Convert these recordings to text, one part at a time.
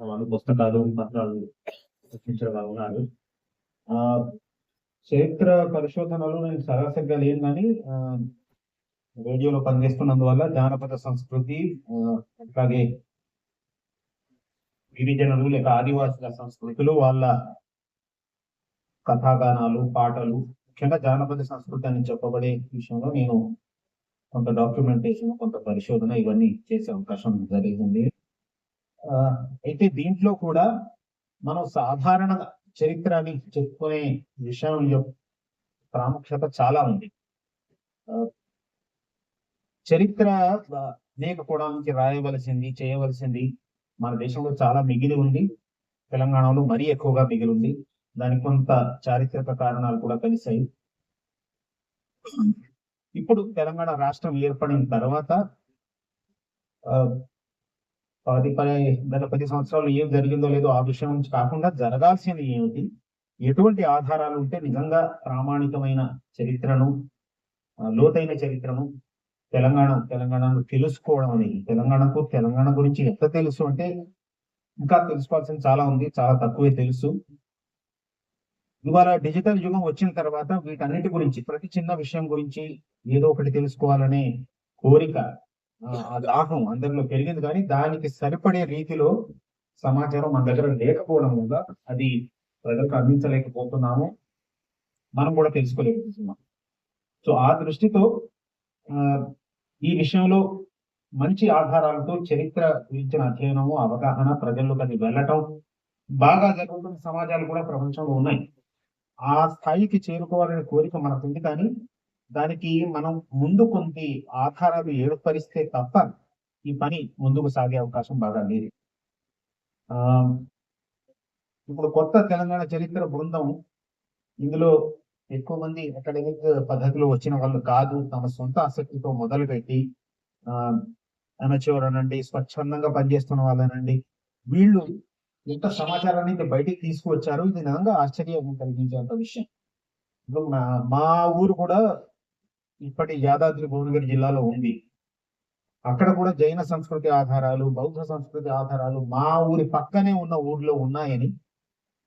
వాళ్ళు పుస్తకాలు, పత్రాలు రచించిన వాళ్ళు ఉన్నారు. ఆహ్, చరిత్ర పరిశోధనలో నేను సరాసరిగా లేను గానీ రేడియోలో పనిచేస్తున్నందువల్ల జానపద సంస్కృతి అట్లాగే గిరిజనులు లేక ఆదివాసుల సంస్కృతులు, వాళ్ళ కథాగానాలు, పాటలు, ముఖ్యంగా జానపద సంస్కృతి అని చెప్పబడే విషయంలో నేను కొంత డాక్యుమెంటేషన్, కొంత పరిశోధన ఇవన్నీ చేసే అవకాశం జరిగింది. అయితే దీంట్లో కూడా మనం సాధారణ చరిత్ర అని చెప్పుకునే విషయం యొక్క ప్రాముఖ్యత చాలా ఉంది. చరిత్ర లేకపోవడానికి రాయవలసింది, చేయవలసింది మన దేశంలో చాలా మిగిలి ఉంది. తెలంగాణలో మరీ ఎక్కువగా మిగిలి ఉంది. దానికి కొంత చారిత్రక కారణాలు కూడా కలిశాయి. ఇప్పుడు తెలంగాణ రాష్ట్రం ఏర్పడిన తర్వాత 10 సంవత్సరాలు ఏం జరిగిందో లేదో ఆ విషయం నుంచి కాకుండా జరగాల్సింది ఏమిటి, ఎటువంటి ఆధారాలు ఉంటే నిజంగా ప్రామాణికమైన చరిత్రను, లోతైన చరిత్రను తెలంగాణను తెలుసుకోవడం అనేది, తెలంగాణ గురించి ఎంత తెలుసు అంటే ఇంకా తెలుసుకోవాల్సింది చాలా ఉంది, చాలా తక్కువే తెలుసు. ఇవాళ డిజిటల్ యుగం వచ్చిన తర్వాత వీటన్నిటి గురించి, ప్రతి చిన్న విషయం గురించి ఏదో ఒకటి తెలుసుకోవాలనే కోరిక, ఆగ్రహం అందరిలో పెరిగింది. కానీ దానికి సరిపడే రీతిలో సమాచారం మన దగ్గర లేకపోవడం వల్ల అది ప్రజలకు అందించలేకపోతున్నాము, మనం కూడా తెలుసుకోలేకపోతున్నాం. సో ఆ దృష్టితో ఈ విషయంలో మంచి ఆధారాలతో చరిత్ర గురించిన అధ్యయనము, అవగాహన, ప్రజల్లోకి అది వెళ్ళటం బాగా జరుగుతున్న సమాజాలు కూడా ప్రపంచంలో ఉన్నాయి. ఆ స్థాయికి చేరుకోవాలనే కోరిక మనకుంది. కానీ దానికి మనం ముందు కొన్ని ఆధారాలు ఏర్పరిస్తే తప్ప ఈ పని ముందుకు సాగే అవకాశం బాగా లేదు. ఇప్పుడు కొత్త తెలంగాణ చరిత్ర బృందం, ఇందులో ఎక్కువ మంది అకాడమిక్ పద్ధతిలో వచ్చిన వాళ్ళు కాదు. తమ సొంత ఆసక్తితో మొదలుపెట్టి అమెచ్యూర్ అనండి, స్వచ్ఛందంగా పనిచేస్తున్న వాళ్ళనండి, వీళ్ళు ఎంత సమాచారాన్ని బయటికి తీసుకువచ్చారు. ఇది నిజంగా ఆశ్చర్యం కలిగించేంత విషయం. ఇప్పుడు మా ఊరు కూడా ఇప్పటి యాదాద్రి భువనగిరి జిల్లాలో ఉంది. అక్కడ కూడా జైన సంస్కృతి ఆధారాలు, బౌద్ధ సంస్కృతి ఆధారాలు మా ఊరి పక్కనే ఉన్న ఊర్లో ఉన్నాయని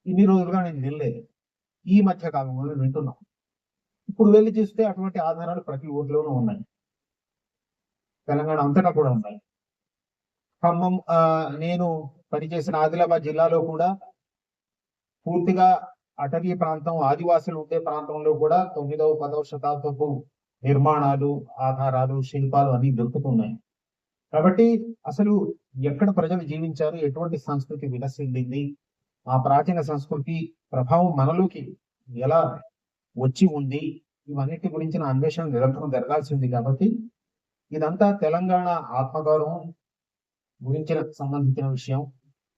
ఇన్ని రోజులుగా నేను వినలేదు. ఈ మధ్య కాలంలో వింటున్నాం. ఇప్పుడు వెళ్ళి చూస్తే అటువంటి ఆధారాలు ప్రతి ఊర్లోనూ ఉన్నాయి. తెలంగాణ అంతటా కూడా ఉన్నాయి. ఖమ్మం, నేను పనిచేసిన ఆదిలాబాద్ జిల్లాలో కూడా పూర్తిగా అటవీ ప్రాంతం, ఆదివాసులు ఉండే ప్రాంతంలో కూడా 9వ 10వ శతాబ్దపు నిర్మాణాలు, ఆధారాలు, శిల్పాలు అన్ని దొరుకుతున్నాయి. కాబట్టి అసలు ఎక్కడ ప్రజలు జీవించారు, ఎటువంటి సంస్కృతి విలసిల్లింది, ఆ ప్రాచీన సంస్కృతి ప్రభావం మనలోకి ఎలా వచ్చి ఉంది, ఇవన్నిటి గురించిన అన్వేషణ నిరంతరం జరగాల్సింది. కాబట్టి ఇదంతా తెలంగాణ ఆత్మగౌరవం గురించిన సంబంధించిన విషయం.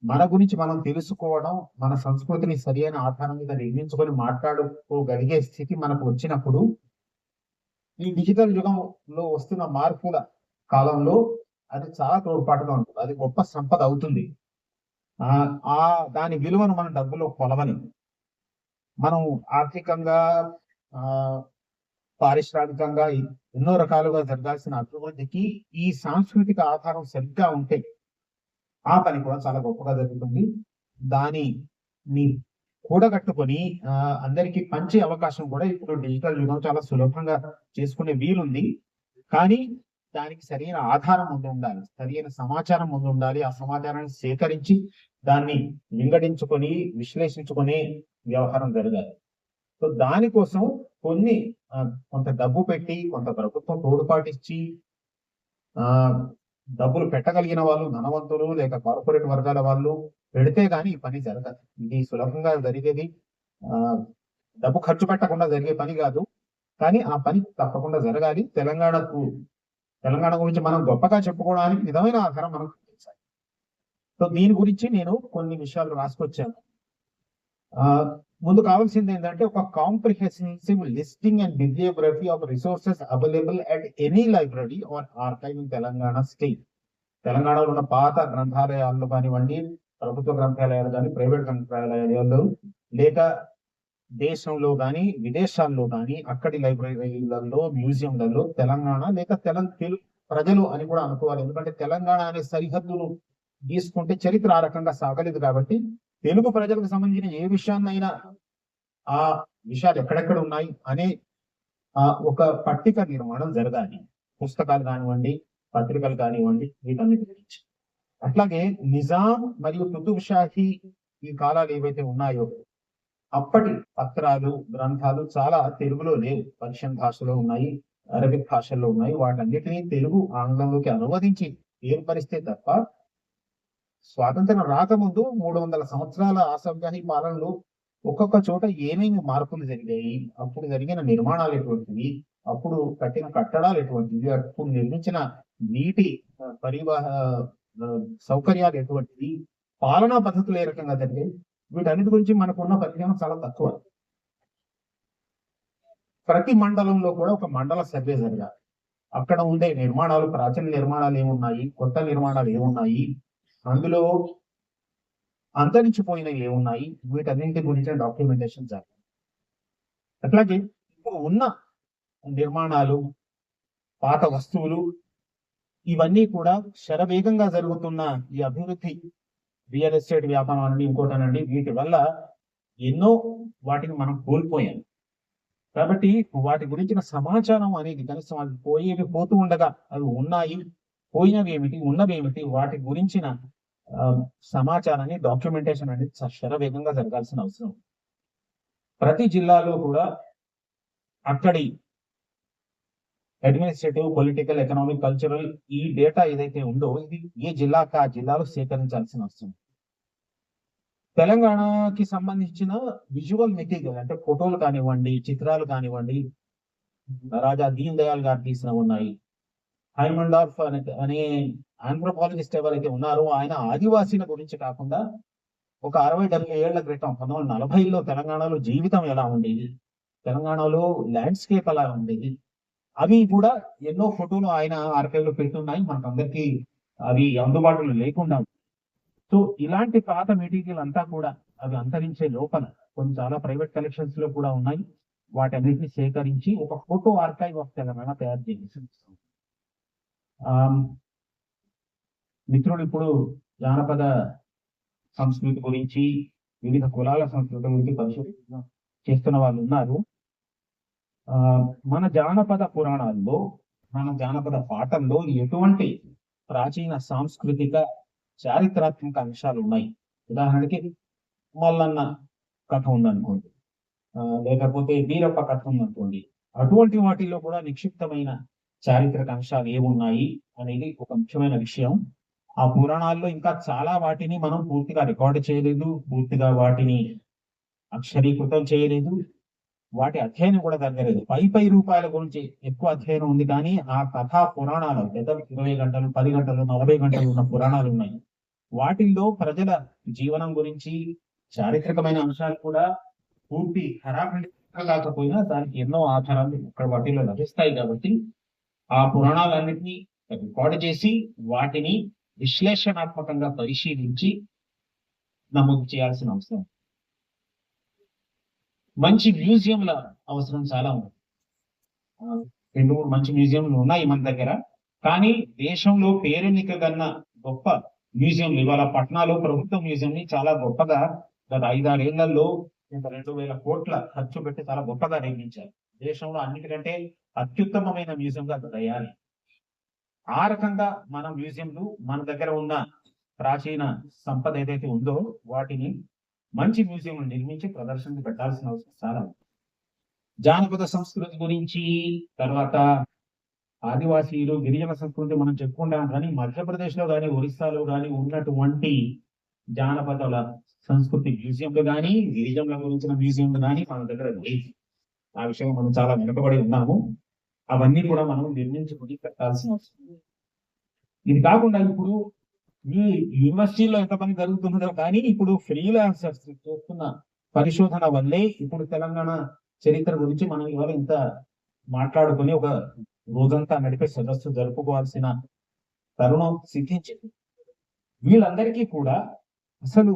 మన గురించి మనం తెలుసుకోవడం, మన సంస్కృతిని సరైన ఆధారం మీద నిర్మించుకొని మాట్లాడుకోగలిగే స్థితి మనకు వచ్చినప్పుడు ఈ డిజిటల్ యుగంలో వస్తున్న మార్పుల కాలంలో అది చాలా తోడ్పాటుగా ఉంటుంది. అది గొప్ప సంపద అవుతుంది. దాని విలువను మనం డబ్బులో కొలవని, మనం ఆర్థికంగా, పారిశ్రామికంగా ఎన్నో రకాలుగా జరగాల్సిన అభివృద్ధికి ఈ సాంస్కృతిక ఆధారం సరిగ్గా ఉంటే ఆ పని కూడా చాలా గొప్పగా జరుగుతుంది. దాన్ని కూడగట్టుకొని అందరికీ పంచే అవకాశం కూడా ఇప్పుడు డిజిటల్ యుగం చాలా సులభంగా చేసుకునే వీలుంది. కానీ దానికి సరైన ఆధారం ముందు ఉండాలి, సరైన సమాచారం ముందు ఉండాలి. ఆ సమాచారాన్ని సేకరించి దాన్ని వింగడించుకొని, విశ్లేషించుకునే వ్యవహారం జరగాలి. సో దానికోసం కొంత డబ్బు పెట్టి, కొంత ప్రభుత్వం తోడ్పాటిచ్చి, డబ్బులు పెట్టగలిగిన వాళ్ళు, ధనవంతులు లేక కార్పొరేట్ వర్గాల వాళ్ళు పెడితే గానీ ఈ పని జరగదు. ఇది సులభంగా జరిగేది, డబ్బు ఖర్చు పెట్టకుండా జరిగే పని కాదు. కానీ ఆ పని తప్పకుండా జరగాలి. తెలంగాణ గురించి మనం గొప్పగా చెప్పుకోవడానికి నిజమైన ఆధారం మనకు తెలిసాలి. సో దీని గురించి నేను కొన్ని విషయాలు రాసుకొచ్చాను. ముందు కావాల్సింది ఏంటంటే ఒక comprehensive listing and bibliography of resources available at any library or archive in Telangana state. తెలంగాణలో ఉన్న పాత గ్రంథాలయాల్లో కానివ్వండి, ప్రభుత్వ గ్రంథాలయాలు కానీ, ప్రైవేట్ గ్రంథాలయాలు, లేక దేశంలో కానీ విదేశాల్లో కానీ అక్కడి లైబ్రరీలలో, మ్యూజియంలలో తెలంగాణ లేక తెలుగు ప్రజలు అని కూడా అనుకోవాలి. ఎందుకంటే తెలంగాణ అనే సరిహద్దును తీసుకుంటే చరిత్ర ఆ రకంగా సాగలేదు. కాబట్టి తెలుగు ప్రజలకు సంబంధించిన ఏ విషయాన్నైనా ఆ విషయాలు ఎక్కడెక్కడ ఉన్నాయి అనే ఒక పట్టిక నిర్మాణం జరగాలి. పుస్తకాలు కానివ్వండి, పత్రికలు కానివ్వండి, వీటన్నిటి గురించి. అట్లాగే నిజాం మరియు కుతుబ్ షాహీ ఈ కాలాలు ఏవైతే ఉన్నాయో అప్పటి పత్రాలు, గ్రంథాలు చాలా తెలుగులో లేవు. పర్షియన్ భాషలో ఉన్నాయి, అరబిక్ భాషల్లో ఉన్నాయి. వాటన్నిటినీ తెలుగు, ఆంగ్లంలోకి అనువదించి ఏర్పరిస్తే తప్ప స్వాతంత్రం రాకముందు 300 సంవత్సరాల ఆసంజాహీ పాలనలో ఒక్కొక్క చోట ఏమేమి మార్పులు జరిగాయి, అప్పుడు జరిగిన నిర్మాణాలు ఎటువంటివి, అప్పుడు కట్టిన కట్టడాలు ఎటువంటివి, అప్పుడు నిర్మించిన నీటి పరివాహ సౌకర్యాలు ఎటువంటివి, పాలనా పద్ధతులు ఏ రకంగా జరిగాయి, వీటన్నిటి గురించి మనకున్న పరిజ్ఞానం చాలా తక్కువ. ప్రతి మండలంలో కూడా ఒక మండల సర్వే జరగాలి. అక్కడ ఉండే నిర్మాణాలు, ప్రాచీన నిర్మాణాలు ఏమున్నాయి, కొత్త నిర్మాణాలు ఏమున్నాయి, అందులో అంతరించిపోయినవి ఏమున్నాయి, వీటన్నింటి గురించి డాక్యుమెంటేషన్ జరగాలి. అట్లాగే ఇప్పుడు ఉన్న నిర్మాణాలు, పాత వస్తువులు, ఇవన్నీ కూడా శరవేగంగా జరుగుతున్న ఈ అభివృద్ధి, రియల్ ఎస్టేట్ వ్యాపారం అనండి, ఇంకోటనండి, వీటి వల్ల ఎన్నో వాటిని మనం కోల్పోయాం. కాబట్టి వాటి గురించిన సమాచారం అనేది కనీసం అది పోయేవి పోతూ ఉండగా అవి ఉన్నాయి, పోయినవి ఏమిటి, ఉన్నవి ఏమిటి, వాటి గురించిన సమాచారాన్ని డాక్యుమెంటేషన్ అనేది శరవేగంగా జరగాల్సిన అవసరం. ప్రతి జిల్లాలో కూడా అక్కడి అడ్మినిస్ట్రేటివ్, పొలిటికల్, ఎకనామిక్, కల్చరల్ ఈ డేటా ఏదైతే ఉందో ఇది ఏ జిల్లాకు ఆ జిల్లాలో సేకరించాల్సిన అవసరం. తెలంగాణకి సంబంధించిన విజువల్ మెటీరియల్ అంటే ఫోటోలు కానివ్వండి, చిత్రాలు కానివ్వండి, రాజా దీన్ దయాల్ గారు తీసిన ఉన్నాయి. హైమండార్ఫ్ అనే ఆంథ్రోపాలజిస్ట్ ఎవరైతే ఉన్నారో ఆయన ఆదివాసీల గురించి కాకుండా ఒక 60-70 ఏళ్ల క్రితం 1940లో తెలంగాణలో జీవితం ఎలా ఉండేది, తెలంగాణలో ల్యాండ్స్కేప్ ఎలా ఉండేది, అవి కూడా ఎన్నో ఫోటోలు ఆయన ఆర్కైవ్ లో పెట్టున్నాయి. మనకందరికీ అవి అందుబాటులో లేకుండా. సో ఇలాంటి పాత మెటీరియల్ అంతా కూడా అవి అంతరించే లోపల కొన్ని చాలా ప్రైవేట్ కలెక్షన్స్ లో కూడా ఉన్నాయి. వాటన్నిటిని సేకరించి ఒక ఫోటో ఆర్కైవ్ ఆఫ్ తెలంగాణ తయారు చేసి మిత్రులు ఇప్పుడు జానపద సంస్కృతి గురించి, వివిధ కులాల సంస్కృతి గురించి పరిశోధన చేస్తున్న వాళ్ళు ఉన్నారు. మన జానపద పురాణాల్లో, మన జానపద పాఠంలో ఎటువంటి ప్రాచీన సాంస్కృతిక, చారిత్రాత్మక అంశాలు ఉన్నాయి. ఉదాహరణకి మల్లన్న కథ ఉందనుకోండి, లేకపోతే వీరప్ప కథ ఉందనుకోండి. అటువంటి వాటిల్లో కూడా నిక్షిప్తమైన చారిత్రక అంశాలు ఏమున్నాయి అనేది ఒక ముఖ్యమైన విషయం. ఆ పురాణాల్లో ఇంకా చాలా వాటిని మనం పూర్తిగా రికార్డు చేయలేదు, పూర్తిగా వాటిని అక్షరీకృతం చేయలేదు, వాటి అధ్యయనం కూడా జరగలేదు. పై రూపాయల గురించి ఎక్కువ అధ్యయనం ఉంది, కానీ ఆ కథా పురాణాలు పెద్ద 20 గంటలు, 10 గంటలు, 40 గంటలు ఉన్న పురాణాలు ఉన్నాయి. వాటిల్లో ప్రజల జీవనం గురించి, చారిత్రకమైన అంశాలు కూడా పూర్తి ఖరాఖండి కాకపోయినా దానికి ఎన్నో ఆధారాలు ఇక్కడ వాటిలో లభిస్తాయి. కాబట్టి ఆ పురాణాలన్నింటినీ రికార్డు చేసి వాటిని విశ్లేషణాత్మకంగా పరిశీలించి నమోదు చేయాల్సిన అవసరం. మంచి మ్యూజియంల అవసరం చాలా ఉంది. 2-3 మంచి మ్యూజియంలు ఉన్నాయి మన దగ్గర. కానీ దేశంలో పేరెన్నికగన్న గొప్ప మ్యూజియంలు ఇవాళ పట్నాలో ప్రభుత్వ మ్యూజియం ని చాలా గొప్పగా గత 5-6 ఏళ్లలో 2,000 కోట్ల ఖర్చు పెట్టి చాలా గొప్పగా నిర్మించారు. దేశంలో అన్నిటికంటే అత్యుత్తమమైన మ్యూజియంగా తయారు. ఆ రకంగా మన మ్యూజియంలు, మన దగ్గర ఉన్న ప్రాచీన సంపద ఏదైతే ఉందో వాటిని మంచి మ్యూజియం నిర్మించి ప్రదర్శనకు పెట్టాల్సిన అవసరం చాలా. జానపద సంస్కృతి గురించి, తర్వాత ఆదివాసీలు, గిరిజన సంస్కృతి మనం చెప్పుకుంటాం. కానీ మధ్యప్రదేశ్ లో కానీ, ఒరిస్సాలో కానీ ఉన్నటువంటి జానపదాల సంస్కృతి మ్యూజియంలు కానీ, గిరిజనుల గురించిన మ్యూజియంలు కానీ మన దగ్గర లేదు. ఆ విషయం మనం చాలా వెనుకబడి ఉన్నాము. అవన్నీ కూడా మనం నిర్మించుకుని పెట్టాల్సిన అవసరం. ఇది కాకుండా ఇప్పుడు ఈ యూనివర్సిటీలో ఎంతమంది జరుగుతున్నదో కానీ ఇప్పుడు ఫ్రీలాన్సర్స్ చేస్తున్న పరిశోధన వల్లే ఇప్పుడు తెలంగాణ చరిత్ర గురించి మనం ఇవాళ ఇంత మాట్లాడుకుని ఒక రోజంతా నడిపే సదస్సు జరుపుకోవాల్సిన తరుణం సిద్ధించింది. వీళ్ళందరికీ కూడా అసలు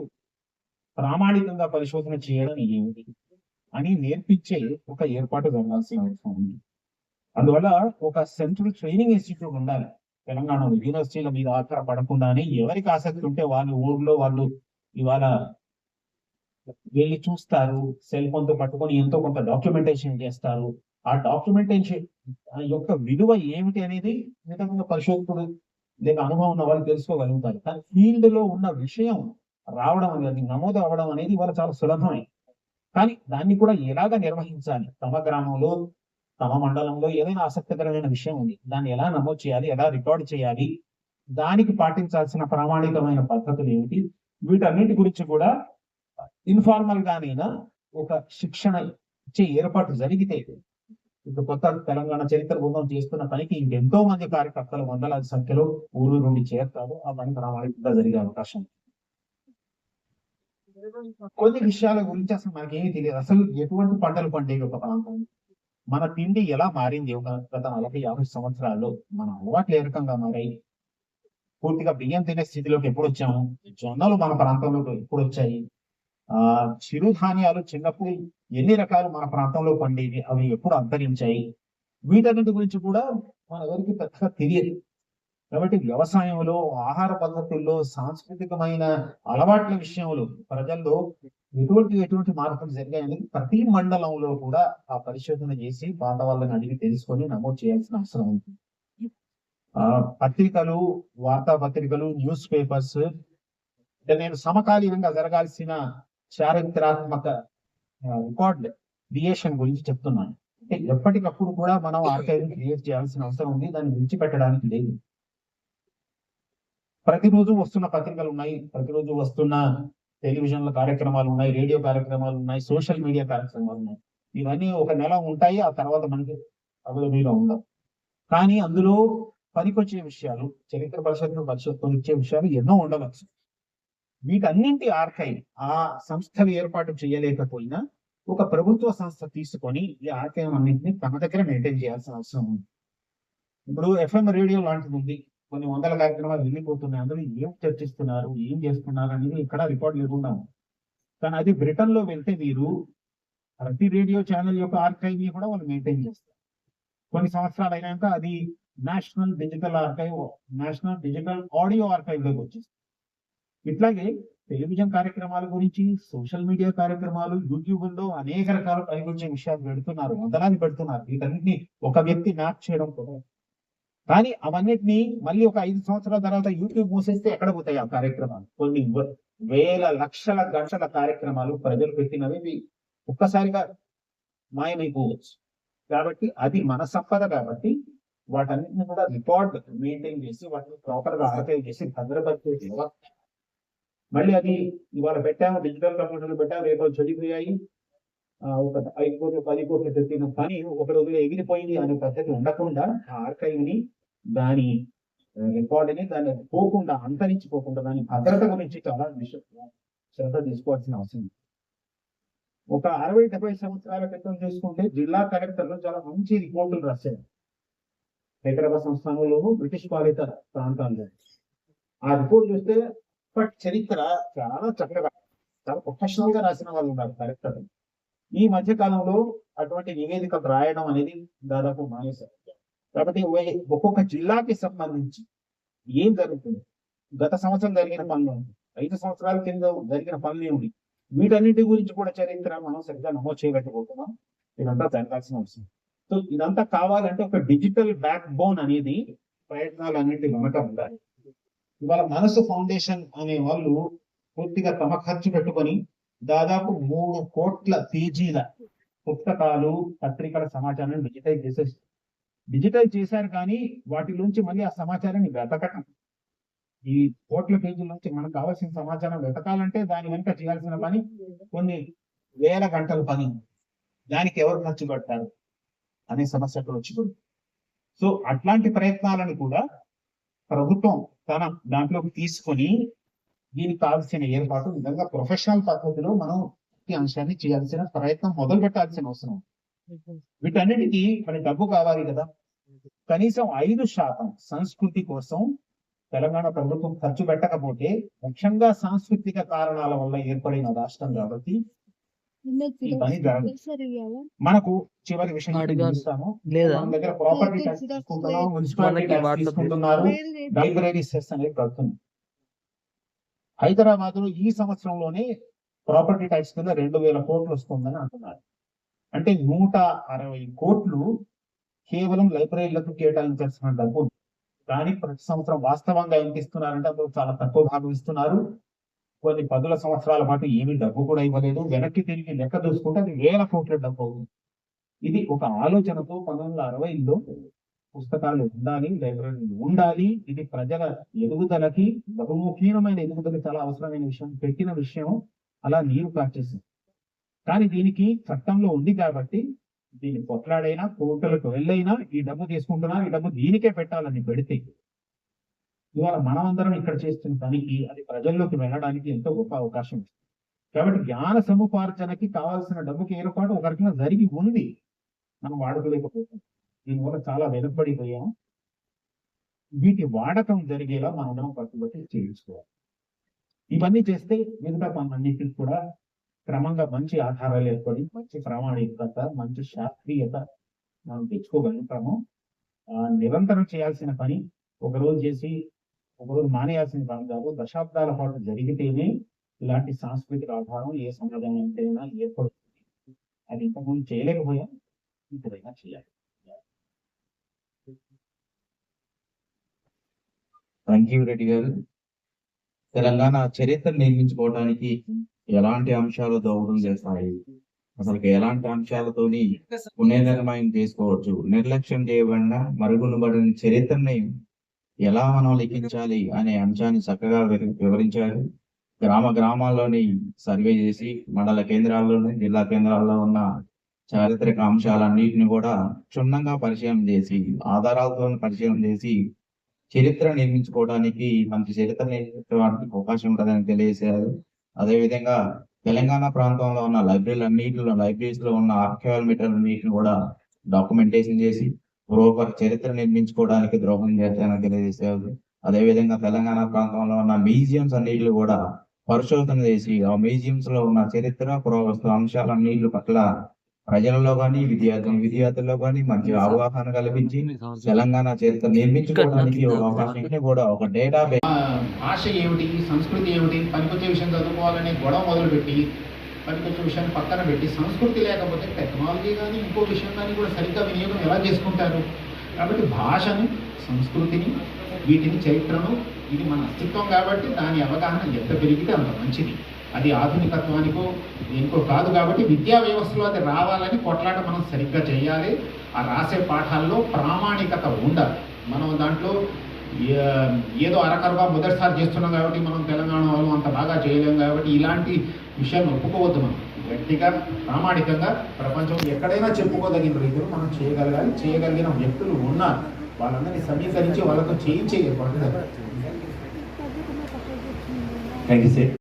ప్రామాణికంగా పరిశోధన చేయడం ఏమిటి అని నేర్పించే ఒక ఏర్పాటు జరగాల్సిన అవసరం ఉంది. అందువల్ల ఒక సెంట్రల్ ట్రైనింగ్ ఇన్స్టిట్యూట్ ఉండాలి తెలంగాణలో యూనివర్సిటీల మీద ఆధారపడకుండానే ఎవరికి ఆసక్తి ఉంటే వాళ్ళు ఊర్లో వాళ్ళు ఇవాళ వెళ్ళి చూస్తారు. సెల్ ఫోన్ తో పట్టుకొని ఎంతో కొంత డాక్యుమెంటేషన్ చేస్తారు. ఆ డాక్యుమెంటేషన్ యొక్క విలువ ఏమిటి అనేది మితంగా పరిశోధకుడు లేక అనుభవం ఉన్న వాళ్ళు తెలుసుకోగలుగుతారు. కానీ ఫీల్డ్ లో ఉన్న విషయం రావడం అనేది, నమోదు అవ్వడం అనేది ఇవాళ చాలా సులభమే. కానీ దాన్ని కూడా ఎలాగ నిర్వహించాలి? తమ గ్రామంలో, తమ మండలంలో ఏదైనా ఆసక్తికరమైన విషయం ఉంది. దాన్ని ఎలా నమోదు చేయాలి? ఎలా రికార్డ్ చేయాలి? దానికి పాటించాల్సిన ప్రామాణికమైన పద్ధతులు ఏమిటి? వీటన్నిటి గురించి కూడా ఇన్ఫార్మల్ గానైనా ఒక శిక్షణ ఇచ్చే ఏర్పాటు జరిగితే, ఇప్పుడు కొత్త తెలంగాణ చరిత్ర బృందం చేస్తున్న పనికి ఇంకెంతో మంది కార్యకర్తలు వందలాది సంఖ్యలో ఊరు నుండి చేరుతారు. ఆ పని ప్రామాణికంగా జరిగే అవకాశం. కొన్ని విషయాల గురించి అసలు మనకేమీ తెలియదు. అసలు ఎటువంటి పంటలు పండేవి ఒక ప్రాంతం, మన తిండి ఎలా మారింది ఒక గత 40-50 సంవత్సరాల్లో, మన అలవాట్లు ఏ రకంగా మారాయి, పూర్తిగా బియ్యం తినే స్థితిలోకి ఎప్పుడు వచ్చాము, జొన్నలు మన ప్రాంతంలోకి ఎప్పుడు వచ్చాయి, చిరుధాన్యాలు చిన్నప్పుడు ఎన్ని రకాలు మన ప్రాంతంలో పండేవి, అవి ఎప్పుడు అంతరించాయి, వీటన్నిటి గురించి కూడా మన ఎవరికి పెద్దగా తెలియదు. కాబట్టి వ్యవసాయంలో, ఆహార పద్ధతుల్లో, సాంస్కృతికమైన అలవాట్ల విషయంలో ప్రజల్లో ఎటువంటి మార్పులు జరిగాయని ప్రతి మండలంలో కూడా ఆ పరిశోధన చేసి పాత వాళ్ళని అడిగి తెలుసుకొని నమోదు చేయాల్సిన అవసరం ఉంది. పత్రికలు, వార్తాపత్రికలు, న్యూస్ పేపర్స్, నేను సమకాలీనంగా జరగాల్సిన చారిత్రాత్మక రికార్డ్ క్రియేషన్ గురించి చెప్తున్నాను. అంటే ఎప్పటికప్పుడు కూడా మనం ఆర్కైవ్ క్రియేట్ చేయాల్సిన అవసరం ఉంది. దాన్ని విడిచిపెట్టడానికి లేదు. ప్రతిరోజు వస్తున్న పత్రికలు ఉన్నాయి, ప్రతిరోజు వస్తున్న టెలివిజన్ల కార్యక్రమాలు ఉన్నాయి, రేడియో కార్యక్రమాలు ఉన్నాయి, సోషల్ మీడియా కార్యక్రమాలు ఉన్నాయి. ఇవన్నీ ఒక నెల ఉంటాయి, ఆ తర్వాత మనకి అవైలబుల్గా ఉండవు. కానీ అందులో పనికొచ్చే విషయాలు, చరిత్ర పరిషత్తులు ఇచ్చే విషయాలు ఎన్నో ఉండవచ్చు. వీటన్నింటి ఆర్కైవ్ ఆ సంస్థలు ఏర్పాటు చేయలేకపోయినా ఒక ప్రభుత్వ సంస్థ తీసుకొని ఈ ఆర్కైవ్ అన్నింటినీ తమ దగ్గర మెయింటైన్ చేయాల్సిన అవసరం ఉంది. ఇప్పుడు FM రేడియో లాంటిది ఉంది, కొన్ని వందల కార్యక్రమాలు వెళ్ళిపోతున్నాయి. అందులో ఏం చర్చిస్తున్నారు, ఏం చేస్తున్నారు అనేది ఇక్కడ రికార్డు లేకుండా ఉంది. కానీ అది బ్రిటన్ లో వెళ్తే మీరు ప్రతి రేడియో ఛానల్ యొక్క ఆర్కైవ్ ని కూడా వాళ్ళు మెయింటైన్ చేస్తారు. కొన్ని సంవత్సరాలు అయినాక అది national digital archive, national digital audio archive లోకి వచ్చేస్తుంది. ఇట్లాగే టెలివిజన్ కార్యక్రమాల గురించి, సోషల్ మీడియా కార్యక్రమాలు, యూట్యూబ్లో అనేక రకాల పనికొచ్చే విషయాలు పెడుతున్నారు, వందలాది పెడుతున్నారు. వీటన్నిటిని ఒక వ్యక్తి మ్యాప్ చేయడం కూడా. కానీ అవన్నిటిని మళ్ళీ ఒక 5 సంవత్సరాల తర్వాత యూట్యూబ్ మూసేస్తే ఎక్కడ పోతాయి ఆ కార్యక్రమాలు? కొన్ని వేల లక్షల గంటల కార్యక్రమాలు ప్రజలు పెట్టినవి ఒక్కసారిగా మాయమైపోవచ్చు. కాబట్టి అది మన సంపద. కాబట్టి వాటన్నిటిని కూడా రికార్డ్ మెయింటైన్ చేసి వాటిని ప్రాపర్ గా ఆర్కైవ్ చేసి భద్రపరిచే వ్యవస్థ. మళ్ళీ అది ఇవాళ పెట్టాము, డిజిటల్ కంప్యూటర్లు పెట్టాము, రేపు చెడిపోయాయి, ఒక 5 కోట్లు 10 కోట్లు పెట్టిన పని ఒక రోజులో ఎగిరిపోయింది అనే పద్ధతి ఉండకుండా ఆ ఆర్కైవ్ ని, దాని రికార్డ్ ని, దాన్ని పోకుండా, అంతరించిపోకుండా దాని భద్రత గురించి చాలా శ్రద్ధ తీసుకోవాల్సిన అవసరం. ఒక 60-70 సంవత్సరాల క్రితం చూసుకుంటే జిల్లా కలెక్టర్లు చాలా మంచి రిపోర్టులు రాశారు. హైదరాబాద్ సంస్థానంలోనూ బ్రిటిష్ పాలిత ప్రాంతాల్లో ఆ రిపోర్ట్ చూస్తే చరిత్ర చాలా చక్కగా, చాలా ప్రొఫెషనల్ గా రాసిన వాళ్ళు ఉన్నారు కలెక్టర్లు. ఈ మధ్య కాలంలో అటువంటి నివేదికలు రాయడం అనేది దాదాపు మానేశారు. కాబట్టి ఒక్కొక్క జిల్లాకి సంబంధించి ఏం జరుగుతుంది, గత సంవత్సరం జరిగిన పనులు, 5 సంవత్సరాల కింద జరిగిన పనులు ఏమిటి, వీటన్నిటి గురించి కూడా చరిత్ర మనం సరిగ్గా నమోదు చేయలేకపోతున్నాం. ఇదంతా జరగాల్సిన అవసరం. సో ఇదంతా కావాలంటే ఒక డిజిటల్ బ్యాక్ బోన్ అనేది ప్రయత్నాలు అన్నింటి వెనక ఉండాలి. ఇవాళ మనసు ఫౌండేషన్ అనే వాళ్ళు పూర్తిగా తమ ఖర్చు పెట్టుకొని దాదాపు 3 కోట్ల పేజీల పుస్తకాలు, పత్రికల సమాచారాన్ని డిజిటైజ్ చేశారు. కానీ వాటి నుంచి మళ్ళీ ఆ సమాచారాన్ని వెతకటం, ఈ కోట్ల పేజీల నుంచి మనకు కావాల్సిన సమాచారం వెతకాలంటే దాని వెనుక చేయాల్సిన పని కొన్ని వేల గంటల పని. దానికి ఎవరు ఖర్చు పెడతారు అనే సమస్య అక్కడ వచ్చి. సో అట్లాంటి ప్రయత్నాలను కూడా ప్రభుత్వం తన దాంట్లోకి తీసుకొని దీనికి కావాల్సిన ఏర్పాటు విధంగా ప్రొఫెషనల్ పద్ధతిలో మనం ఈ అంశాన్ని చేయాల్సిన ప్రయత్నం మొదలు పెట్టాల్సిన అవసరం. వీటన్నిటికీ మరి డబ్బు కావాలి కదా. కనీసం 5% సంస్కృతి కోసం తెలంగాణ ప్రభుత్వం ఖర్చు పెట్టకపోతే, ముఖ్యంగా సాంస్కృతిక కారణాల వల్ల ఏర్పడిన రాష్ట్రం కాబట్టి ఈ పని జరగదు. మనకు చివరి విషయం చూస్తాము. మన దగ్గర ప్రాపర్టీ ట్యాక్స్ తీసుకుంటున్నాం, మున్సిపాలిటీ ట్యాక్స్ తీసుకుంటున్నారు, లైబ్రరీ సెస్ అనేది కడుతున్నాం. హైదరాబాద్ లో ఈ సంవత్సరంలోనే ప్రాపర్టీ ట్యాక్స్ కింద 2000 కోట్లు వస్తుందని అంటున్నారు. అంటే 160 కోట్లు కేవలం లైబ్రరీలకు కేటాయించాల్సిన డబ్బు. కానీ ప్రతి సంవత్సరం వాస్తవంగా ఎంత ఇస్తున్నారంటే అందులో చాలా తక్కువ భాగం ఇస్తున్నారు. కొన్ని 10 సంవత్సరాల పాటు ఏమీ డబ్బు కూడా ఇవ్వలేదు. వెనక్కి తిరిగి లెక్క చూసుకుంటే అది 1000 కోట్ల డబ్బు అవుతుంది. ఇది ఒక ఆలోచనతో 1960లో పుస్తకాలు ఉండాలి, లైబ్రరీలు ఉండాలి, ఇది ప్రజల ఎదుగుదలకి బహుముఖీనమైన ఎదుగుదల చాలా అవసరమైన విషయం పెట్టిన విషయం అలా నీరు కార్చేసింది. కానీ దీనికి చట్టంలో ఉంది కాబట్టి దీన్ని కొట్లాడైనా కోర్టులకు వెళ్ళైనా ఈ డబ్బు తీసుకుంటున్నారు, ఈ డబ్బు దీనికే పెట్టాలని పెడితే ఇవాళ మనమందరం ఇక్కడ చేస్తున్న పనికి అది ప్రజల్లోకి వెళ్ళడానికి ఎంతో గొప్ప అవకాశం ఉంది. కాబట్టి జ్ఞాన సముపార్జనకి కావాల్సిన డబ్బుకి ఏర్పాటు ఒక రకంగా జరిగి ఉంది, మనం వాడుకోలేకపోతాం. దీనివల్ల చాలా వెనుకబడిపోయాం. వీటి వాడకం జరిగేలా మనం పట్టుబట్టి చేయించుకోవాలి. ఇవన్నీ చేస్తే మిగతా పనులన్నింటికి కూడా క్రమంగా మంచి ఆధారాలు ఏర్పడి మంచి ప్రామాణికత, మంచి శాస్త్రీయత మనం తెచ్చుకోగలుగుతాము. నిరంతరం చేయాల్సిన పని ఒకరోజు చేసి ఒకరోజు మానేయాల్సిన పని కాదు. దశాబ్దాల పాటు జరిగితేనే ఇలాంటి సాంస్కృతిక ఆధారం ఏ సమాజానికైనా ఏర్పడుతుంది. అది ఇంతకుముందు చేయలేకపోయాం, ఇప్పుడైనా చేయాలి. థ్యాంక్ యూ రెడ్డి గారు. తెలంగాణ చరిత్ర నిర్మించుకోవడానికి ఎలాంటి అంశాలు దోహదం చేస్తాయి, అసలు ఎలాంటి అంశాలతోని పునర్నిర్మాణం చేసుకోవచ్చు, నిర్లక్ష్యం చేయబడిన మరుగునబడిన చరిత్రని ఎలా మనం లిఖించాలి అనే అంశాన్ని చక్కగా వివరించారు. గ్రామాల్లోని సర్వే చేసి మండల కేంద్రాల్లోని జిల్లా కేంద్రాల్లో ఉన్న చారిత్రక అంశాలన్నిటిని కూడా క్షుణ్ణంగా పరిశీలన చేసి ఆధారాలతో పరిశీలన చేసి చరిత్ర నిర్మించుకోవడానికి మంచి చరిత్ర నిర్మించడానికి అవకాశం ఉంటుందని తెలియజేశారు. అదేవిధంగా తెలంగాణ ప్రాంతంలో ఉన్న లైబ్రరీస్ లో ఉన్న ఆర్కియాలజీని కూడా డాక్యుమెంటేషన్ చేసి ప్రోపర్ చరిత్ర నిర్మించుకోవడానికి ద్రోహం చేస్తారని తెలియజేశారు. అదేవిధంగా తెలంగాణ ప్రాంతంలో ఉన్న మ్యూజియంస్ అన్నిటిని కూడా పరిశోధన చేసి ఆ మ్యూజియంస్ లో ఉన్న చరిత్ర పురావస్తు అంశాలన్నిటి పట్ల ప్రజలలో కానీ విద్యార్థుల్లో కానీ మంచి అవగాహన కల్పించి తెలంగాణ చరిత్ర నిర్మించుకోవడానికి ఒక అవకాశం కూడా ఒక డేటా భాష ఏమిటి, సంస్కృతి ఏమిటి, పనికొచ్చే విషయం చదువుకోవాలనే గొడవ మొదలుపెట్టి పనికొచ్చే విషయాన్ని పక్కన పెట్టి సంస్కృతి లేకపోతే టెక్నాలజీ కానీ ఇంకో విషయం కానీ కూడా సరిగ్గా వినియోగం ఎలా చేసుకుంటారు. కాబట్టి భాషను, సంస్కృతిని, వీటిని, చరిత్రను, ఇది మన అస్తిత్వం కాబట్టి దాని అవగాహన ఎంత పెరిగితే అంత మంచిది. అది ఆధునికత్వానికో ఇంకో కాదు. కాబట్టి విద్యా వ్యవస్థలో అది రావాలని కొట్లాట మనం సరిగ్గా చేయాలి. ఆ రాసే పాఠాల్లో ప్రామాణికత ఉండాలి. మనం దాంట్లో ఏదో అరకరగా మొదటిసారి చేస్తున్నాం కాబట్టి మనం తెలంగాణ వాళ్ళు అంత బాగా చేయలేము కాబట్టి ఇలాంటి విషయాన్ని ఒప్పుకోవద్దు. మనం గట్టిగా ప్రామాణికంగా ప్రపంచం ఎక్కడైనా చెప్పుకోదగిన రీతిలో మనం చేయగలగాలి. చేయగలిగిన వ్యక్తులు ఉన్నారు, వాళ్ళందరినీ సమీకరించి వాళ్ళతో చేయించే ఏర్పాటు. Thank you sir.